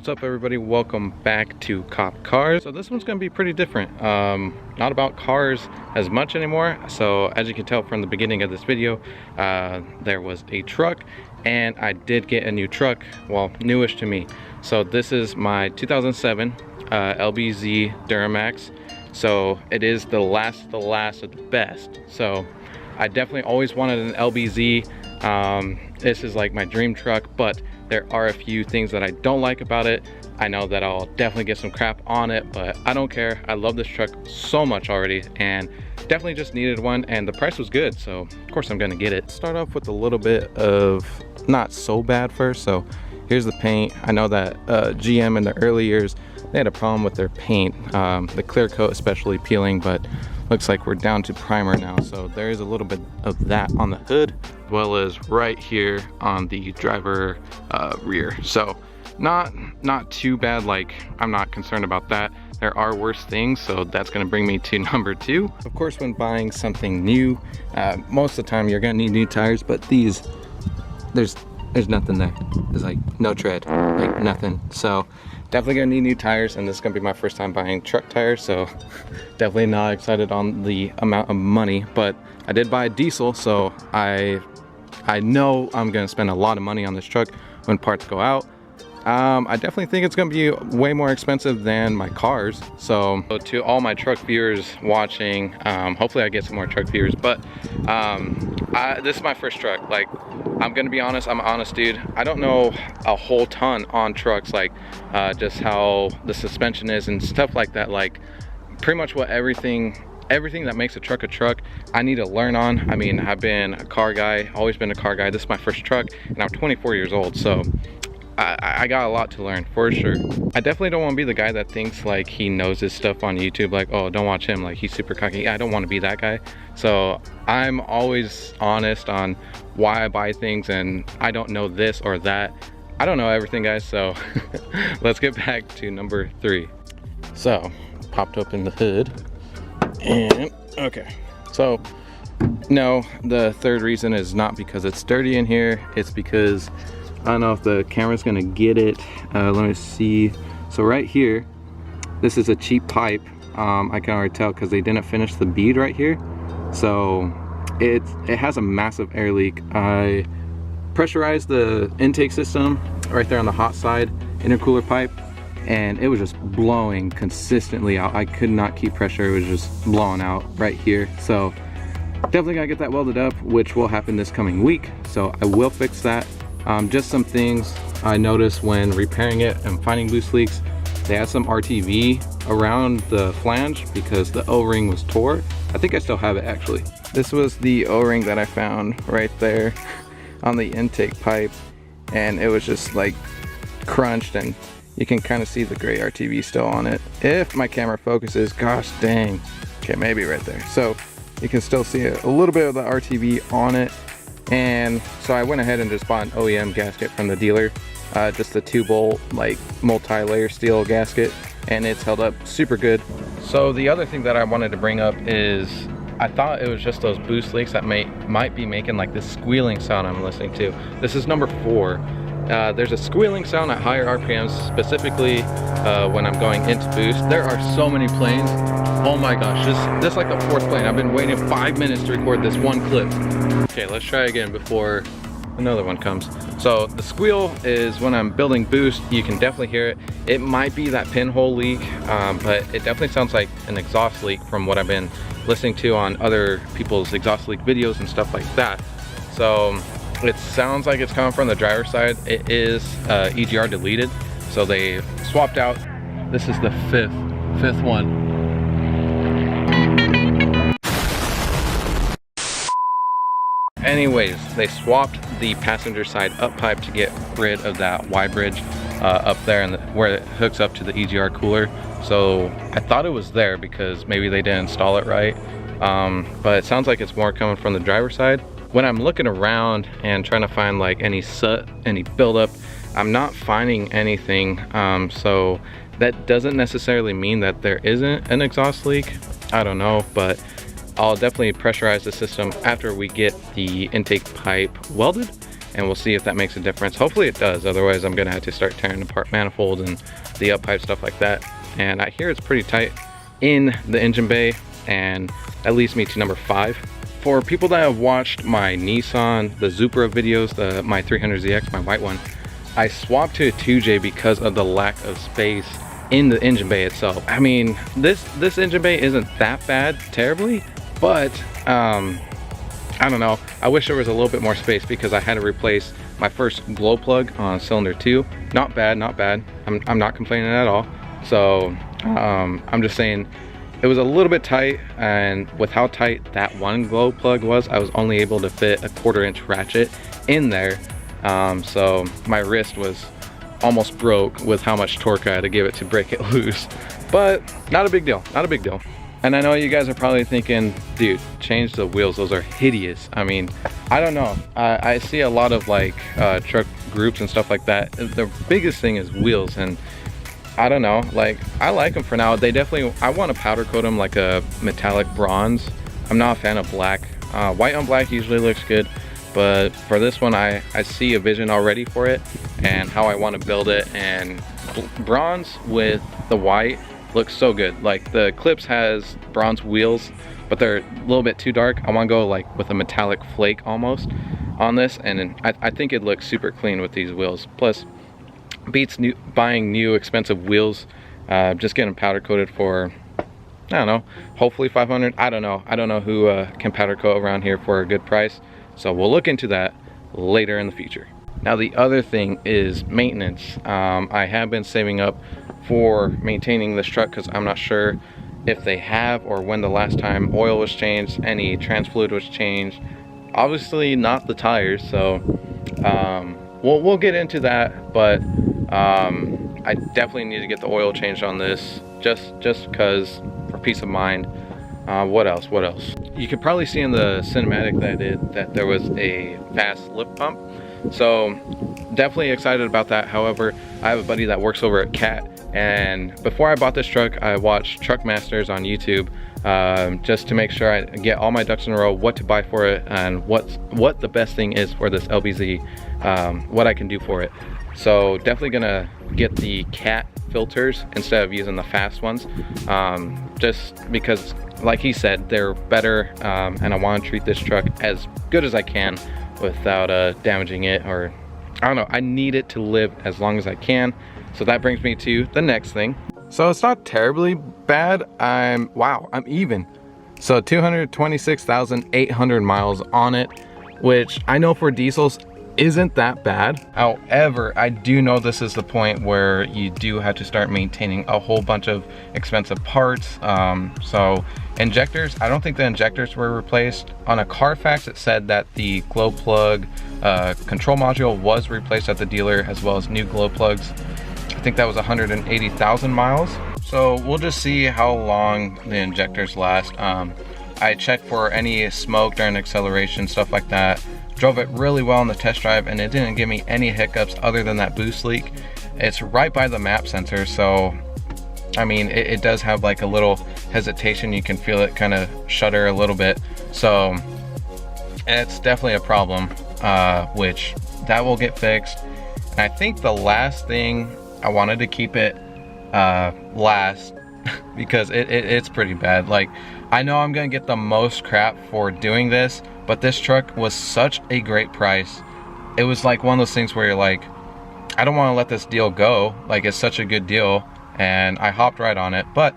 What's up everybody, welcome back to Cop Cars. So this one's gonna be pretty different. Not about cars as much anymore. So as you can tell from the beginning of this video, there was a truck and I did get a new truck, well, newish to me. So this is my 2007 LBZ DURAMAX. So it is the last of the best. So I definitely always wanted an LBZ. This is like my dream truck, but there are a few things that I don't like about it. I know that I'll definitely get some crap on it, but I don't care. I love this truck so much already and definitely just needed one, and the price was good, so of course I'm gonna get it. Start off with a little bit of not so bad first. So here's the paint. I know that GM in the early years, they had a problem with their paint, the clear coat especially peeling, but looks like we're down to primer now. So there is a little bit of that on the hood, as well as right here on the driver rear. So not too bad. Like, I'm not concerned about that. There are worse things, so that's gonna bring me to number 2. Of course, when buying something new, most of the time you're gonna need new tires, but these, there's nothing there. There's like no tread, like nothing. So definitely gonna need new tires, and this is gonna be my first time buying truck tires, so definitely not excited on the amount of money. But I did buy a diesel, so I know I'm gonna spend a lot of money on this truck when parts go out. I definitely think it's gonna be way more expensive than my cars. So to all my truck viewers watching, hopefully I get some more truck viewers, but this is my first truck. Like, I'm gonna be honest, I'm an honest dude. I don't know a whole ton on trucks, like just how the suspension is and stuff like that. Like, pretty much what everything that makes a truck, I need to learn on. I mean, I've been a car guy, always been a car guy. This is my first truck and I'm 24 years old, so I got a lot to learn for sure. I definitely don't want to be the guy that thinks like he knows his stuff on YouTube, like, oh, don't watch him, like he's super cocky. Yeah, I don't want to be that guy. So I'm always honest on why I buy things, and I don't know this or that. I don't know everything, guys, so let's get back to number 3. So popped open the hood and okay, so no, the third reason is not because it's dirty in here, it's because I don't know if the camera's gonna get it. Let me see. So right here, this is a cheap pipe. I can already tell because they didn't finish the bead right here. So it has a massive air leak. I pressurized the intake system right there on the hot side intercooler pipe, and it was just blowing consistently out. I could not keep pressure. It was just blowing out right here. So definitely gotta get that welded up, which will happen this coming week. So I will fix that. Just some things I noticed when repairing it and finding loose leaks. They had some RTV around the flange because the O-ring was tore. I think I still have it actually. This was the O-ring that I found right there on the intake pipe, and it was just like crunched, and you can kind of see the gray RTV still on it. If my camera focuses, gosh dang. Okay, maybe right there. So you can still see a little bit of the RTV on it. And so I went ahead and just bought an OEM gasket from the dealer, just a 2-bolt like multi-layer steel gasket, and it's held up super good. So the other thing that I wanted to bring up is I thought it was just those boost leaks that might be making like this squealing sound I'm listening to. This is number 4. There's a squealing sound at higher RPMs, specifically when I'm going into boost. There are so many planes. Oh my gosh, this is like the 4th plane. I've been waiting 5 minutes to record this one clip. Okay, let's try again before another one comes. So the squeal is when I'm building boost. You can definitely hear it. It might be that pinhole leak, but it definitely sounds like an exhaust leak from what I've been listening to on other people's exhaust leak videos and stuff like that. So it sounds like it's coming from the driver's side. It is EGR deleted, so they swapped out. This is the fifth one. Anyways, they swapped the passenger side up pipe to get rid of that Y bridge up there and where it hooks up to the EGR cooler. So I thought it was there because maybe they didn't install it right, but it sounds like it's more coming from the driver's side. When I'm looking around and trying to find like any soot, any buildup, I'm not finding anything. So that doesn't necessarily mean that there isn't an exhaust leak. I don't know, but I'll definitely pressurize the system after we get the intake pipe welded, and we'll see if that makes a difference. Hopefully it does, otherwise I'm gonna have to start tearing apart manifolds and the up pipe, stuff like that. And I hear it's pretty tight in the engine bay, and that leads me to number 5. For people that have watched my Nissan, the Supra videos, my 300ZX, my white one, I swapped to a 2J because of the lack of space in the engine bay itself. I mean, this engine bay isn't that bad terribly, but I don't know, I wish there was a little bit more space because I had to replace my first glow plug on cylinder 2. Not bad, not bad. I'm not complaining at all. So I'm just saying it was a little bit tight, and with how tight that one glow plug was, I was only able to fit a 1/4 inch ratchet in there. So my wrist was almost broke with how much torque I had to give it to break it loose. But not a big deal, not a big deal. And I know you guys are probably thinking, dude, change the wheels, those are hideous. I mean, I don't know. I see a lot of like truck groups and stuff like that. The biggest thing is wheels, and I don't know, like I like them for now. They definitely, I want to powder coat them like a metallic bronze. I'm not a fan of black. White on black usually looks good, but for this one I see a vision already for it and how I want to build it, and bronze with the white looks so good. Like the Clips has bronze wheels, but they're a little bit too dark. I want to go like with a metallic flake almost on this, and I think it looks super clean with these wheels. Plus beats buying new expensive wheels. Just getting powder coated for, I don't know, hopefully 500. I don't know who can powder coat around here for a good price, so we'll look into that later in the future. Now the other thing is maintenance. I have been saving up for maintaining this truck because I'm not sure if they have or when the last time oil was changed, any trans fluid was changed. Obviously not the tires, so we'll get into that, but I definitely need to get the oil changed on this just because, for peace of mind. What else? You could probably see in the cinematic that I did that there was a fast lip pump, so definitely excited about that. However, I have a buddy that works over at CAT, and before I bought this truck I watched Truck Masters on YouTube just to make sure I get all my ducks in a row, what to buy for it and what the best thing is for this LBZ, what I can do for it. So definitely gonna get the CAT filters instead of using the fast ones, just because like he said, they're better, and I want to treat this truck as good as I can without damaging it, or I don't know, I need it to live as long as I can. So that brings me to the next thing. So it's not terribly bad. I'm even. So 226,800 miles on it, which I know for diesels isn't that bad. However, I do know this is the point where you do have to start maintaining a whole bunch of expensive parts. So injectors, I don't think the injectors were replaced. On a Carfax it said that the glow plug control module was replaced at the dealer, as well as new glow plugs. I think that was 180,000 miles. So we'll just see how long the injectors last. I checked for any smoke during acceleration, stuff like that. Drove it really well on the test drive, and it didn't give me any hiccups other than that boost leak. It's right by the map sensor, so I mean it does have like a little hesitation. You can feel it kind of shudder a little bit, so it's definitely a problem, which that will get fixed. And I think the last thing, I wanted to keep it last because it's pretty bad. Like, I know I'm gonna get the most crap for doing this, but this truck was such a great price. It was like one of those things where you're like, I don't want to let this deal go. Like, it's such a good deal, and I hopped right on it. But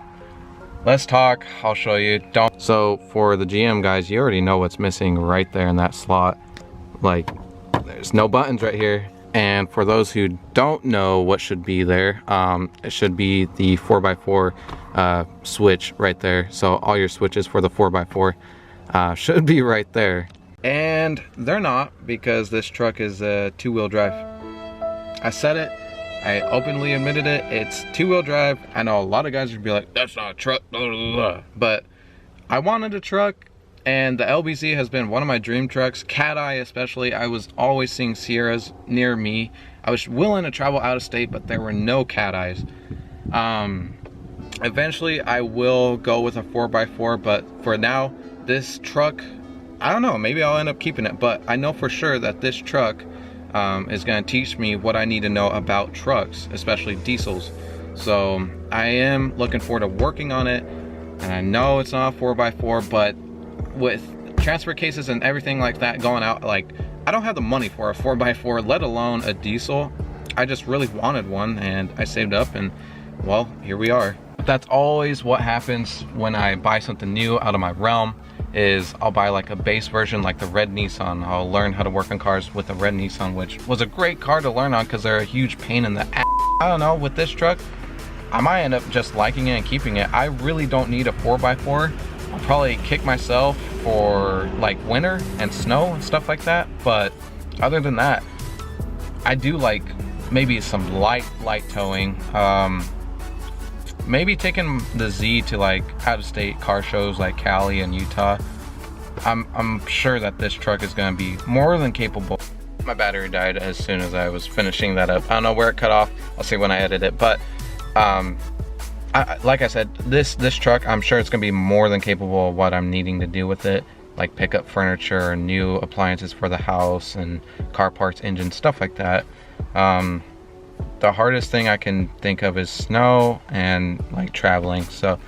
let's talk. I'll show you. So for the GM guys, you already know what's missing right there in that slot. Like, there's no buttons right here. And for those who don't know what should be there, it should be the 4x4 switch right there. So all your switches for the 4x4 should be right there. And they're not, because this truck is a 2-wheel drive. I said it, I openly admitted it, it's 2-wheel drive. I know a lot of guys would be like, that's not a truck, blah, blah, blah. But I wanted a truck, and the LBZ has been one of my dream trucks. Cat Eye especially, I was always seeing Sierras near me. I was willing to travel out of state, but there were no Cat Eyes. Eventually I will go with a 4x4, but for now, this truck, I don't know, maybe I'll end up keeping it, but I know for sure that this truck is going to teach me what I need to know about trucks, especially diesels. So I am looking forward to working on it, and I know it's not a 4x4, but with transfer cases and everything like that going out, like, I don't have the money for a 4x4, let alone a diesel. I just really wanted one, and I saved up, and well, here we are. But that's always what happens when I buy something new out of my realm, is I'll buy like a base version, like the red Nissan. I'll learn how to work on cars with the red Nissan, which was a great car to learn on because they're a huge pain in the ass. I don't know, with this truck, I might end up just liking it and keeping it. I really don't need a 4x4. I'll probably kick myself for like winter and snow and stuff like that. But other than that, I do like maybe some light towing. Maybe taking the Z to like out-of-state car shows like Cali and Utah. I'm sure that this truck is gonna be more than capable. My battery died as soon as I was finishing that up. I don't know where it cut off. I'll see when I edit it. But like I said, this truck, I'm sure it's gonna be more than capable of what I'm needing to do with it, like pick up furniture, new appliances for the house, and car parts, engines, stuff like that. The hardest thing I can think of is snow and like traveling. So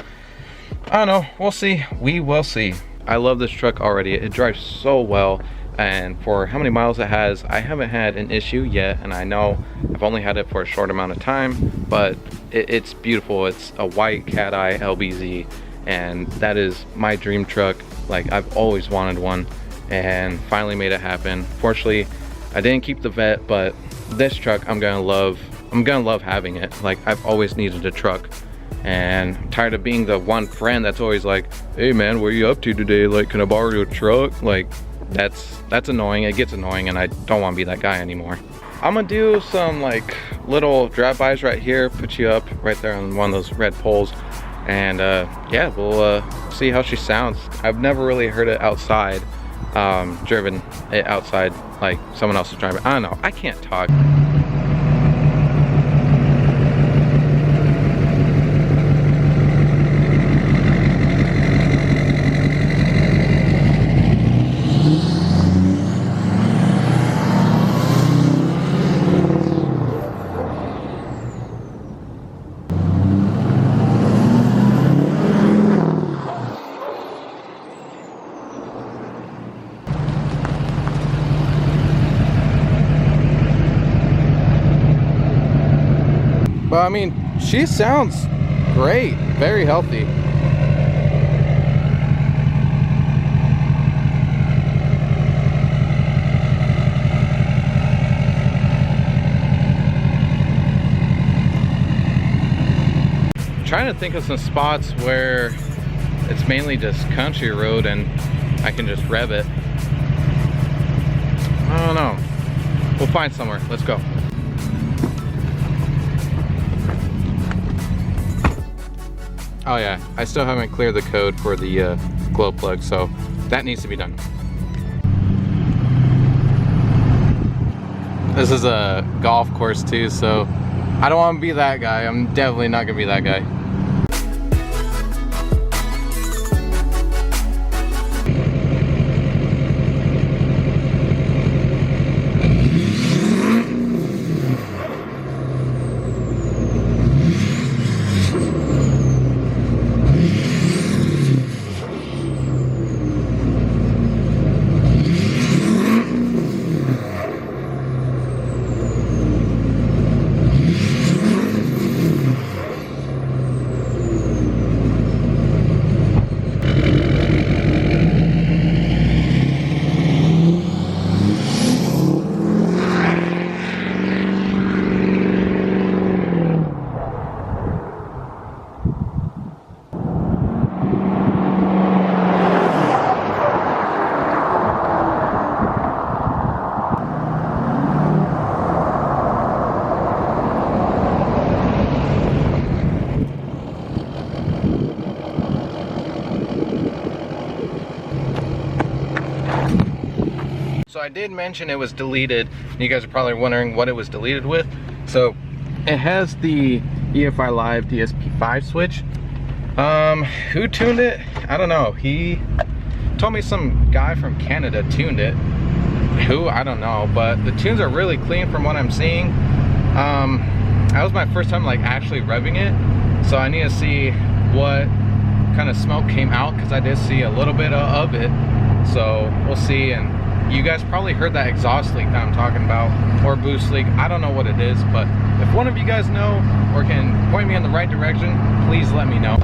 I don't know, we'll see. We will see. I love this truck already. It drives so well, and for how many miles it has, I haven't had an issue yet. And I know I've only had it for a short amount of time, but it's beautiful. It's a white cat eye LBZ, and that is my dream truck. Like, I've always wanted one, and finally made it happen. Fortunately, I didn't keep the vet, but this truck I'm gonna love having it. Like, I've always needed a truck, and I'm tired of being the one friend that's always like, hey man, what are you up to today? Like, can I borrow your truck? Like, that's annoying. It gets annoying, and I don't want to be that guy anymore. I'm gonna do some like little drive-bys right here, put you up right there on one of those red poles, and yeah, we'll see how she sounds. I've never really heard it outside, driven it outside like someone else is driving. I don't know, I can't talk. But I mean, she sounds great, very healthy. I'm trying to think of some spots where it's mainly just country road and I can just rev it. I don't know. We'll find somewhere. Let's go. Oh yeah, I still haven't cleared the code for the glow plug, so that needs to be done. This is a golf course too, so I don't want to be that guy. I'm definitely not gonna be that guy. So I did mention it was deleted. You guys are probably wondering what it was deleted with. So it has the EFI Live DSP5 switch. Who tuned it? I don't know. He told me some guy from Canada tuned it. who, I don't know, but the tunes are really clean from what I'm seeing. That was my first time like actually revving it, so I need to see what kind of smoke came out, because I did see a little bit of it. So we'll see. And you guys probably heard that exhaust leak that I'm talking about, or boost leak. I don't know what it is, but if one of you guys know or can point me in the right direction, please let me know.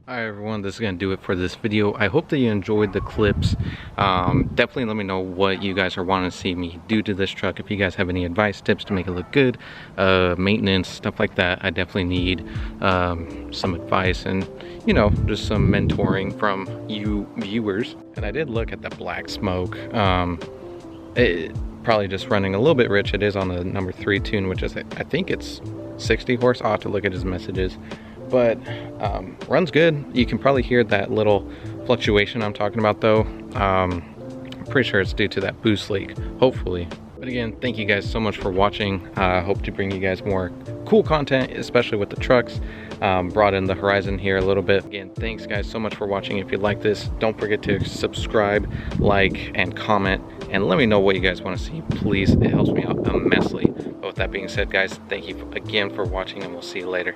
Alright everyone, this is going to do it for this video. I hope that you enjoyed the clips. Definitely let me know what you guys are wanting to see me do to this truck. If you guys have any advice, tips to make it look good, maintenance, stuff like that, I definitely need some advice and, you know, just some mentoring from you viewers. And I did look at the black smoke. It probably just running a little bit rich. It is on the number 3 tune, which is, I think it's 60 horse. I'll have to look at his messages. But runs good. You can probably hear that little fluctuation I'm talking about though. I'm pretty sure it's due to that boost leak, hopefully. But again, thank you guys so much for watching. I hope to bring you guys more cool content, especially with the trucks. Broaden the horizon here a little bit. Again, thanks guys so much for watching. If you like this, don't forget to subscribe, like, and comment, and let me know what you guys want to see, please. It helps me out immensely. But with that being said, guys, thank you again for watching, and we'll see you later.